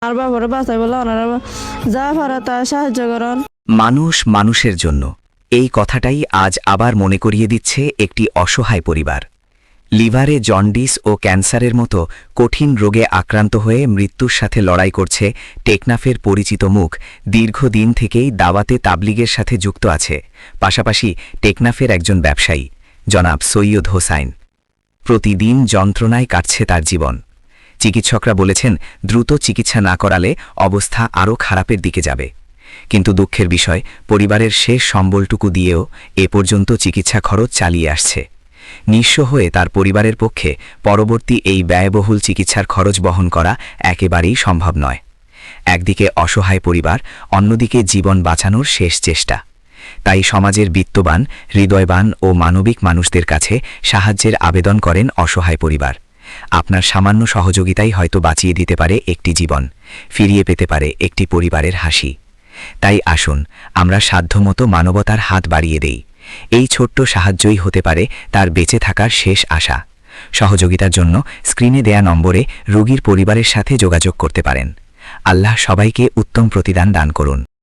আর বাবারে বাঁচাই বলে ওনারা যা পারে তা সাহায্য করেন। মানুষ মানুষের জন্য, এই কথাটাই আজ আবার মনে করিয়ে দিচ্ছে একটি অসহায় পরিবার। লিভারে জন্ডিস ও ক্যান্সারের মতো কঠিন রোগে আক্রান্ত হয়ে মৃত্যুর সাথে লড়াই করছে টেকনাফের পরিচিত মুখ। দীর্ঘদিন থেকেই দাওয়াতে তাবলিগের সাথে যুক্ত আছে, পাশাপাশি টেকনাফের একজন ব্যবসায়ী জনাব সৈয়দ হোসাইন। প্রতিদিন যন্ত্রণায় কাটছে তার জীবন। চিকিৎসকরা বলেছেন দ্রুত চিকিৎসা না করালে অবস্থা আরও খারাপের দিকে যাবে। কিন্তু দুঃখের বিষয়, পরিবারের শেষ সম্বলটুকু দিয়েও এ পর্যন্ত চিকিৎসা খরচ চালিয়ে আসছে। নিঃস্ব হয়ে তার পরিবারের পক্ষে পরবর্তী এই ব্যয়বহুল চিকিৎসার খরচ বহন করা একেবারেই সম্ভব নয়। একদিকে অসহায় পরিবার, অন্যদিকে জীবন বাঁচানোর শেষ চেষ্টা। তাই সমাজের বিত্তবান, হৃদয়বান ও মানবিক মানুষদের কাছে সাহায্যের আবেদন করেন অসহায় পরিবার। আপনার সামান্য সহযোগিতাই হয়তো বাঁচিয়ে দিতে পারে একটি জীবন, ফিরিয়ে পেতে পারে একটি পরিবারের হাসি। তাই আসুন আমরা সাধ্যমতো মানবতার হাত বাড়িয়ে দেই। এই ছোট্ট সাহায্যই হতে পারে তার বেঁচে থাকার শেষ আশা। সহযোগিতার জন্য স্ক্রিনে দেয়া নম্বরে রোগীর পরিবারের সাথে যোগাযোগ করতে পারেন। আল্লাহ সবাইকে উত্তম প্রতিদান দান করুন।